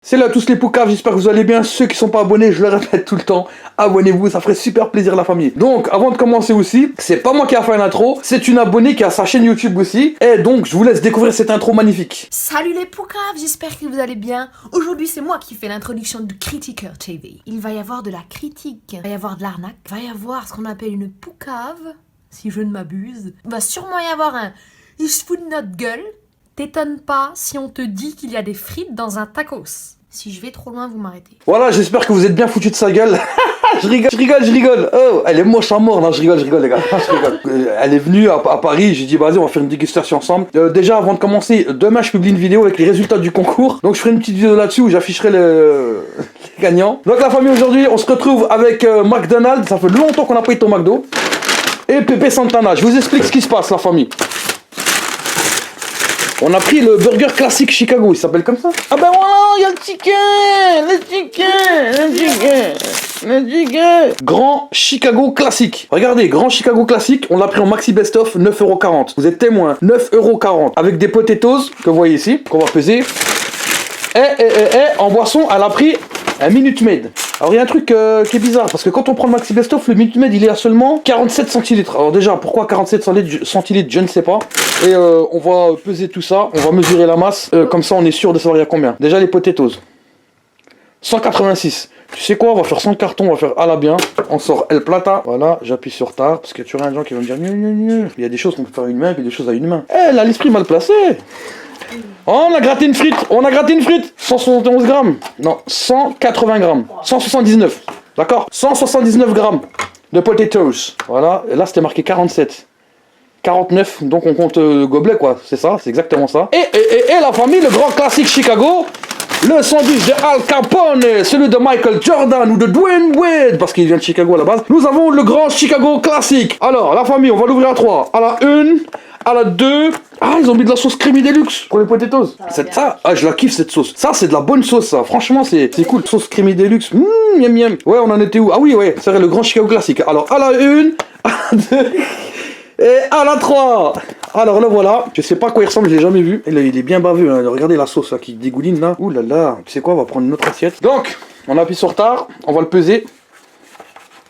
Salut à tous les poucaves, j'espère que vous allez bien. Ceux qui sont pas abonnés, je le répète tout le temps, abonnez-vous, ça ferait super plaisir la famille. Donc avant de commencer aussi, c'est pas moi qui a fait l'intro, c'est une abonnée qui a sa chaîne YouTube aussi. Et donc je vous laisse découvrir cette intro magnifique. Salut les poucaves, j'espère que vous allez bien. Aujourd'hui c'est moi qui fais l'introduction de Critiqueur TV. Il va y avoir de la critique, il va y avoir de l'arnaque, il va y avoir ce qu'on appelle une poucave, si je ne m'abuse. Il va sûrement y avoir un « il se fout de notre gueule ». T'étonnes pas si on te dit qu'il y a des frites dans un tacos. Si je vais trop loin, vous m'arrêtez. Voilà, j'espère que vous êtes bien foutus de sa gueule. je rigole. Oh, elle est moche à mort. Non, je rigole les gars. Je rigole. Elle est venue à Paris, j'ai dit vas-y on va faire une dégustation ensemble. Déjà avant de commencer, demain je publie une vidéo avec les résultats du concours. Donc je ferai une petite vidéo là-dessus où j'afficherai les gagnants. Donc la famille, aujourd'hui on se retrouve avec McDonald's. Ça fait longtemps qu'on n'a pas été au McDo. Et Pepe Santana. Je vous explique ce qui se passe la famille. On a pris le burger classique Chicago, il s'appelle comme ça. Ah ben voilà, il y a le chicken. Grand Chicago classique. Regardez, grand Chicago classique, on l'a pris en maxi best-of, 9,40 €. Vous êtes témoins, 9,40 €. Avec des potatoes, que vous voyez ici, qu'on va peser. Et en boisson, elle a pris un Minute Maid. Alors il y a un truc qui est bizarre, parce que quand on prend le Maxi Best of, le Minute Maid il est à seulement 47 centilitres. Alors déjà, pourquoi 47 centilitres, je ne sais pas. Et on va peser tout ça, on va mesurer la masse, comme ça on est sûr de savoir il y a combien. Déjà les potatoes, 186. Tu sais quoi, on va faire 100 cartons, on va faire à la bien. On sort El Plata. Voilà, j'appuie sur Tar, parce qu'il y a toujours un gens qui vont me dire mieux. Il y a des choses qu'on peut faire à une main, puis des choses à une main. Eh, elle a l'esprit mal placé. Oh, on a gratté une frite, 171 grammes. Non, 180 grammes. 179, d'accord, 179 grammes de potatoes. Voilà, et là c'était marqué 47. 49, donc on compte gobelet quoi, c'est ça, c'est exactement ça. Et la famille, le grand classique Chicago, le sandwich de Al Capone, celui de Michael Jordan ou de Dwayne Wade, parce qu'il vient de Chicago à la base. Nous avons le grand Chicago classique. Alors, la famille, on va l'ouvrir à 3. À la 1, à la 2... Ah, ils ont mis de la sauce creamy deluxe pour les potatoes. C'est ça, ah, je la kiffe cette sauce. Ça, c'est de la bonne sauce, ça. Franchement, c'est cool. Sauce creamy deluxe. Miam. Ouais, on en était où? Ah oui, ouais, c'est vrai, le grand Chicago classique. Alors, à la 1, à la 2 et à la 3. Alors, le voilà. Je sais pas à quoi il ressemble, je l'ai jamais vu. Et là, il est bien baveux, hein. Regardez la sauce là, qui dégouline là. Ouh là là. Tu sais quoi, on va prendre une autre assiette. Donc, on appuie sur Tar, on va le peser.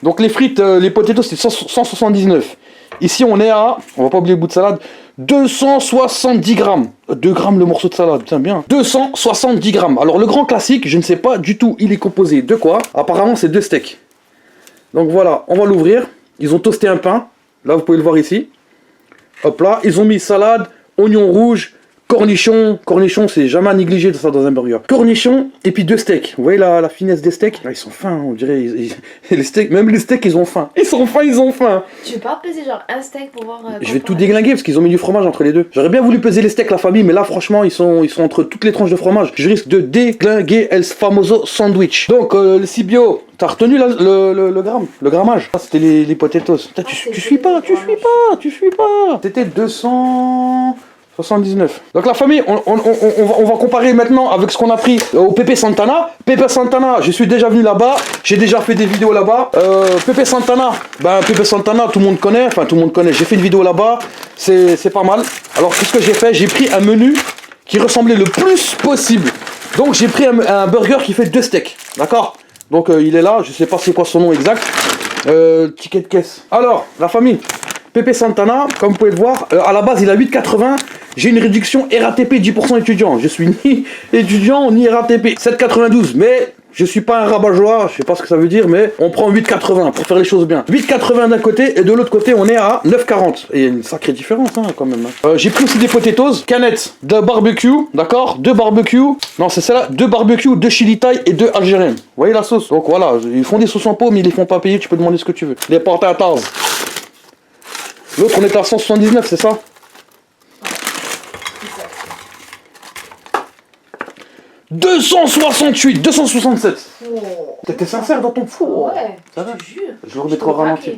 Donc, les frites, les potatoes, c'est 179. Ici, on est à, on va pas oublier le bout de salade, 270 grammes. 2 grammes le morceau de salade, putain bien. 270 grammes. Alors le grand classique, je ne sais pas du tout, il est composé de quoi. Apparemment, c'est 2 steaks. Donc voilà, on va l'ouvrir. Ils ont toasté un pain. Là, vous pouvez le voir ici. Hop là, ils ont mis salade, oignon rouge, cornichons. Cornichons, c'est jamais à négliger de ça dans un burger. Cornichons et puis 2 steaks. Vous voyez la finesse des steaks? Là, ils sont fins, on dirait. Les steaks, même les steaks, ils ont faim. Ils ont faim. Tu veux pas peser genre un steak pour voir... Je vais tout déglinguer parce qu'ils ont mis du fromage entre les deux. J'aurais bien voulu peser les steaks la famille, mais là franchement ils sont entre toutes les tranches de fromage. Je risque de déglinguer el famoso sandwich. Donc le Cibio, t'as retenu le gramme, le grammage. Ah, c'était les potatoes. Putain, tu suis pas. C'était 279. Donc la famille, on va comparer maintenant avec ce qu'on a pris au Pepe Santana. Pepe Santana, je suis déjà venu là-bas, j'ai déjà fait des vidéos là-bas. Pepe Santana, tout le monde connaît, j'ai fait une vidéo là-bas, c'est pas mal. Alors qu'est-ce que j'ai fait? J'ai pris un menu qui ressemblait le plus possible. Donc j'ai pris un burger qui fait 2 steaks, d'accord? Donc il est là, je sais pas c'est quoi son nom exact. Ticket de caisse. Alors, la famille, Pepe Santana, comme vous pouvez le voir, à la base il a 8,80. J'ai une réduction RATP 10% étudiant. Je suis ni étudiant ni RATP. 7,92. Mais je suis pas un rabat-joie, je sais pas ce que ça veut dire, mais on prend 8,80 pour faire les choses bien. 8,80 d'un côté et de l'autre côté on est à 9,40. Et il y a une sacrée différence hein, quand même. J'ai pris aussi des potatoes, canettes de barbecue, d'accord, 2 barbecue. Non c'est celle-là, 2 barbecue, 2 chili thai et 2 algériennes. Vous voyez la sauce? Donc voilà, ils font des sauces en pot mais ils les font pas payer, tu peux demander ce que tu veux. Les potatoes. L'autre on est à 179, c'est ça? 268, 267. Oh. T'étais sincère dans ton four. Ouais, je te jure. Je le remettrai au ralenti.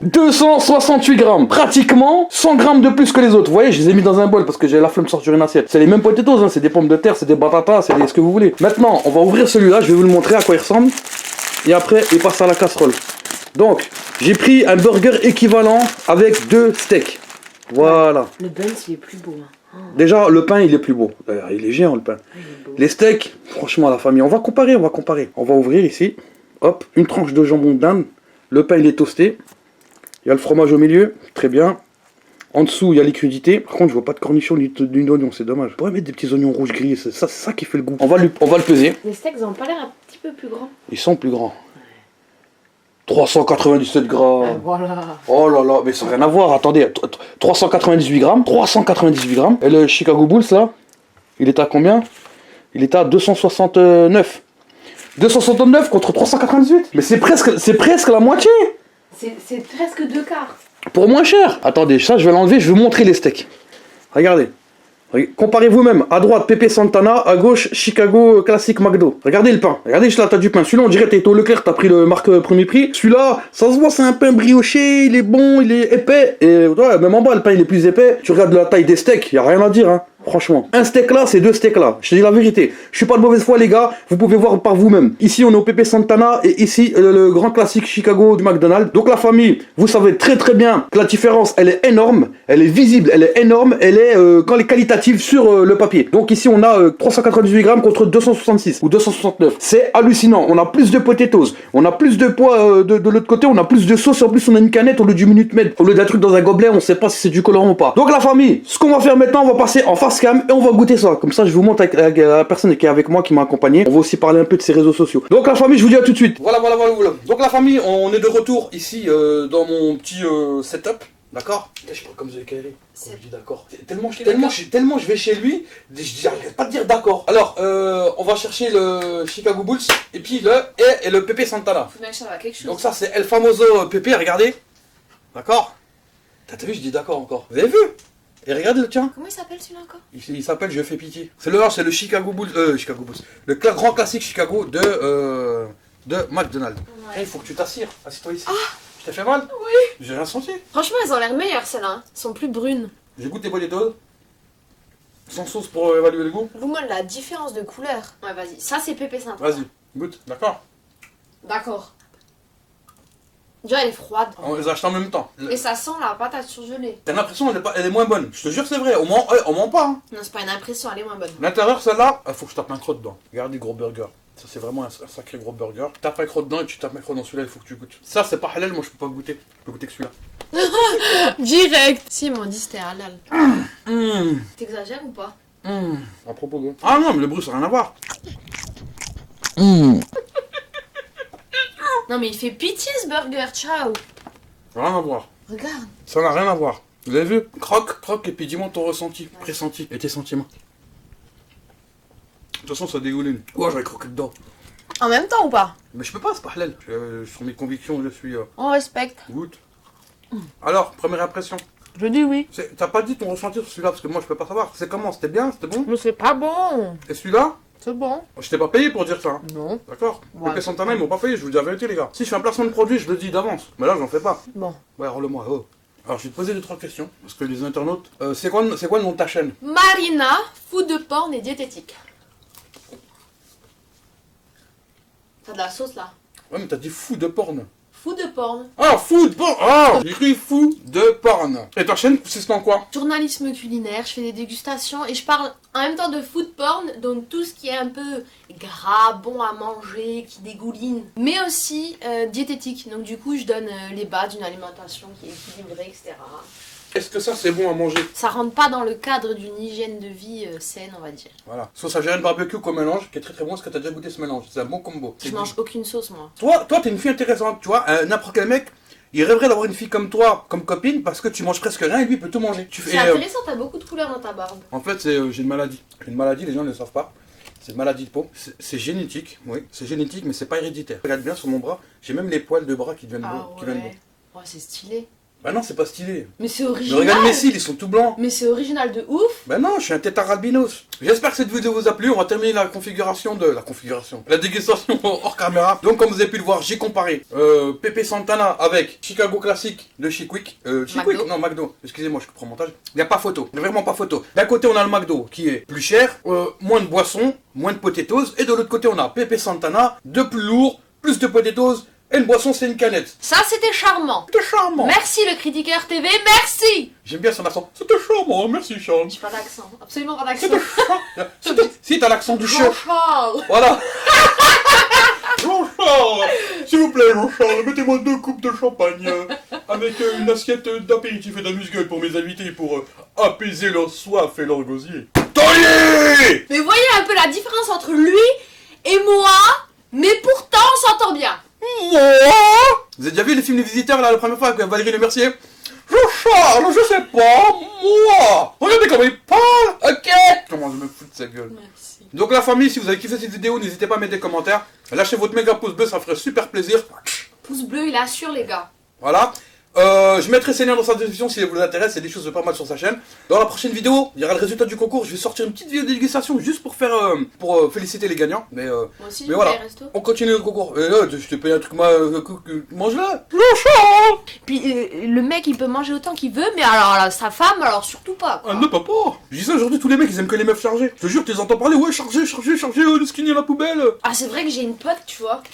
268 grammes, pratiquement 100 grammes de plus que les autres. Vous voyez, je les ai mis dans un bol parce que j'ai la flemme de sortir une assiette. C'est les mêmes potatoes, hein. C'est des pommes de terre, c'est des batatas, c'est ce que vous voulez. Maintenant, on va ouvrir celui-là, je vais vous le montrer à quoi il ressemble. Et après, il passe à la casserole. Donc, j'ai pris un burger équivalent avec 2 steaks. Voilà. Le buns, il est plus beau. Hein. Déjà, le pain, il est plus beau. D'ailleurs, il est géant, le pain. Les steaks, franchement, la famille, on va comparer. On va ouvrir ici. Hop, une tranche de jambon d'Inde. Le pain, il est toasté. Il y a le fromage au milieu. Très bien. En dessous, il y a les crudités. Par contre, je vois pas de cornichons ni d'oignons, c'est dommage. On pourrait mettre des petits oignons rouges grillés. C'est ça qui fait le goût. On va le peser. Les steaks, ils ont pas l'air un petit peu plus grands. Ils sont plus grands. 397 grammes. Voilà. Oh là là, mais ça n'a rien à voir. Attendez, 398 grammes. 398 grammes. Et le Chicago Bulls, là, il est à combien? Il est à 269. 269 contre 398. Mais c'est presque la moitié. C'est presque 2 quarts. Pour moins cher. Attendez, ça, je vais l'enlever. Je vais vous montrer les steaks. Regardez. Comparez vous-même. À droite, Pepe Santana. À gauche, Chicago Classic McDo. Regardez le pain. Regardez juste là, t'as du pain. Celui-là, on dirait que t'es au Leclerc, t'as pris le marque premier prix. Celui-là, ça se voit, c'est un pain brioché. Il est bon, il est épais. Et ouais, même en bas, le pain, il est plus épais. Tu regardes la taille des steaks, y a rien à dire, hein. Franchement. Un steak là, c'est 2 steaks là. Je te dis la vérité. Je suis pas de mauvaise foi, les gars. Vous pouvez voir par vous-même. Ici, on est au Pepe Santana. Et ici, le grand classique Chicago du McDonald's. Donc, la famille, vous savez très très bien que la différence, elle est énorme. Elle est visible. Elle est énorme. Elle est quand elle est qualitative sur le papier. Donc, ici, on a 398 grammes contre 266 ou 269. C'est hallucinant. On a plus de potatoes. On a plus de poids de l'autre côté. On a plus de sauce. En plus, on a une canette au lieu du Minute Maid. Au lieu d'un truc dans un gobelet, on sait pas si c'est du colorant ou pas. Donc, la famille, ce qu'on va faire maintenant, on va passer en face cam et on va goûter ça. Comme ça, je vous montre avec la personne qui est avec moi, qui m'a accompagné. On va aussi parler un peu de ses réseaux sociaux. Donc, la famille, je vous dis à tout de suite. Voilà. Donc, la famille, on est de retour ici dans mon petit setup. D'accord. Je parle comme The Kairi. Je dis d'accord. Tellement je vais chez lui, je n'arrête pas de dire d'accord. Alors, on va chercher le Chicago Bulls et puis le Pepe Santana. Faut bien que ça va quelque chose. Donc ça, c'est El Famoso Pepe, regardez. D'accord. T'as vu, je dis d'accord encore. Vous avez vu? Et regardez le tien. Comment il s'appelle celui-là encore? Il s'appelle Je fais pitié. C'est le Chicago Bulls. Le grand classique Chicago de McDonald's. Ouais. Il faut que tu t'assires. Assieds-toi ici. Je t'ai fait mal? Oui. J'ai rien senti. Franchement, elles ont l'air meilleures celles-là. Hein. Elles sont plus brunes. J'ai goûté potatoes. Sans sauce pour évaluer le goût. Vous la différence de couleur. Ouais, vas-y. Ça, c'est Pepe Santana. Vas-y, goûte. D'accord. D'accord. Déjà, elle est froide. On les achète en même temps. Et ça sent la patate surgelée. T'as l'impression qu'elle est moins bonne. Je te jure, c'est vrai. On ment pas. Hein. Non, c'est pas une impression, elle est moins bonne. L'intérieur, celle-là, il faut que je tape un croc dedans. Regardez, gros burger. Ça, c'est vraiment un sacré gros burger. Tu tapes un croc dedans et tu tapes un croc dans celui-là, il faut que tu goûtes. Ça, c'est pas halal, moi, je peux pas goûter. Je peux goûter que celui-là. Direct. Si, ils m'ont dit c'était halal. T'exagères ou pas? À propos de... Ah non, mais le bruit, ça n'a rien à voir. Non, mais il fait pitié ce burger, ciao. Rien à voir. Regarde. Ça n'a rien à voir. Vous avez vu? Croque, et puis dis-moi ton ressenti, pressenti, et tes sentiments. De toute façon, ça dégouline. Ouais, je vais croquer dedans. En même temps ou pas? Mais je peux pas, c'est pas halal. Sur mes convictions, je suis... On respecte. Goûte. Alors, première impression. Je dis oui. T'as pas dit ton ressenti sur celui-là, parce que moi, je peux pas savoir. C'est comment? C'était bien? C'était bon? Mais c'est pas bon. Et celui-là? C'est bon. Je t'ai pas payé pour dire ça. Hein. Non. D'accord. Ouais. Pepe Santana, ils m'ont pas payé, je vous dis la vérité, les gars. Si je fais un placement de produit, je le dis d'avance. Mais là, j'en fais pas. Bon. Ouais, rends-le-moi. Oh. Alors, je vais te poser 2-3 questions, parce que les internautes... c'est quoi le nom de ta chaîne? Marina, food de porn et diététique. T'as de la sauce là. Ouais, mais t'as dit fou de porn. Food de porn. Ah, fou de porn. Ah, j'ai écrit fou de porn. Et ta chaîne, c'est dans quoi? Journalisme culinaire, je fais des dégustations et je parle en même temps de food porn, donc tout ce qui est un peu gras, bon à manger, qui dégouline, mais aussi diététique. Donc du coup, je donne les bases d'une alimentation qui est équilibrée, etc. Est-ce que ça, c'est bon à manger? Ça rentre pas dans le cadre d'une hygiène de vie saine, on va dire. Voilà. Sauce algérienne barbecue comme mélange, qui est très très bon. Est-ce que t'as déjà goûté ce mélange? C'est un bon combo. Je mange aucune sauce, moi. Toi, t'es une fille intéressante, tu vois. N'importe quel mec, il rêverait d'avoir une fille comme toi, comme copine, parce que tu manges presque rien et lui, il peut tout manger. C'est intéressant, t'as beaucoup de couleurs dans ta barbe. En fait, j'ai une maladie. J'ai une maladie, les gens ne le savent pas. C'est une maladie de peau. C'est génétique, oui. C'est génétique, mais c'est pas héréditaire. Regarde bien sur mon bras, j'ai même les poils de bras qui deviennent beaux. Qui deviennent beaux. Oh, c'est stylé. Bah non, c'est pas stylé. Mais c'est Mais original. regarde mes cils, ils sont tout blancs. Mais c'est original de ouf. Bah non, je suis un tétard albinos. J'espère que cette vidéo vous a plu. On va terminer la dégustation hors caméra. Donc comme vous avez pu le voir, j'ai comparé Pepe Santana avec Chicago Classic de Chickwick. McDo. Non, McDo. Excusez-moi, je coupe au montage. Il n'y a pas photo. Il n'y a vraiment pas photo. D'un côté, on a le McDo qui est plus cher, moins de boissons, moins de potatoes. Et de l'autre côté, on a Pepe Santana, de plus lourd, plus de potatoes, Et une boisson, c'est une canette. Ça, c'était charmant. C'était charmant. Merci le critiqueur TV, merci. J'aime bien son accent. C'était charmant, merci Charles. J'ai pas d'accent, absolument pas d'accent. C'était charmant. Si, t'as l'accent du chef. Jean-Charles. Voilà. Jean-Charles, s'il vous plaît, Jean-Charles, mettez-moi 2 coupes de champagne avec une assiette d'apéritif et d'amuse-gueule pour mes invités pour apaiser leur soif et leur gosier. Tony! Mais voyez un peu la différence entre lui et moi, mais pourtant on s'entend bien. Moi? Vous avez déjà vu les films Les Visiteurs là, la première fois avec Valérie Lemercier? Jean-Charles, je sais pas, moi! Regardez comment il parle, ok? Comment je me fous de sa gueule? Merci. Donc la famille, si vous avez kiffé cette vidéo, n'hésitez pas à mettre des commentaires. Lâchez votre méga pouce bleu, ça ferait super plaisir. Pouce bleu, il assure les gars. Voilà. Je mettrai ses liens dans sa description si ça vous intéresse, il y a des choses pas mal sur sa chaîne. Dans la prochaine vidéo, il y aura le résultat du concours, je vais sortir une petite vidéo de dégustation juste pour faire féliciter les gagnants. Mais Moi aussi, mais voilà, resto. on continue le concours. Et là, je te paye un truc, mange-le. Puis le mec, il peut manger autant qu'il veut, mais alors là, sa femme, alors surtout pas. Ah non, papa. Je dis ça aujourd'hui, tous les mecs, ils aiment que les meufs chargées. Je te jure, tu les entends parler, ouais, chargé, le skinny à la poubelle. Ah, c'est vrai que j'ai une pote, tu vois.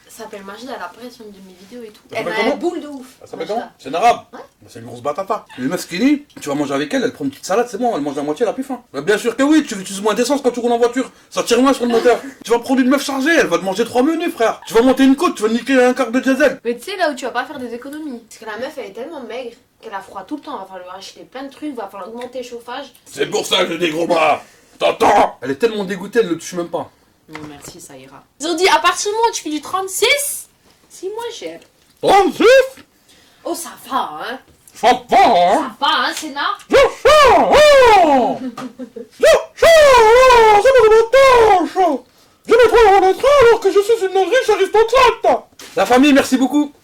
Ça s'appelle Majida, elle apparaît sur une de mes vidéos et tout. Ça Elle s'appelle a comment une boule de ouf. Ça s'appelle Majida. comment? C'est une arabe. Ouais. C'est une grosse batata. Les meufs skinny, tu vas manger avec elle, elle prend une petite salade, c'est bon, elle mange la moitié, elle a plus faim. Bah, bien sûr que oui, tu utilises moins d'essence quand tu roules en voiture. Ça tire moins sur le moteur. Tu vas prendre une meuf chargée, elle va te manger 3 menus, frère. Tu vas monter une côte, tu vas niquer un quart de diesel. Mais tu sais, là où tu vas pas faire des économies. Parce que la meuf, elle est tellement maigre qu'elle a froid tout le temps. Va falloir acheter plein de trucs, va falloir augmenter le chauffage. C'est pour ça que j'ai des gros bras. T'entends? Elle est tellement dégoûtée, elle le touche même pas. Non, merci, ça ira. Ils ont dit, à partir du moment où tu fais du 36, c'est moins cher. 36? Oh, ça va, hein. Ça va, hein? Ça va, hein, Sénat. Ça me remonte. Je me trouve en train alors que je suis une riche aristocrate. La famille, merci beaucoup.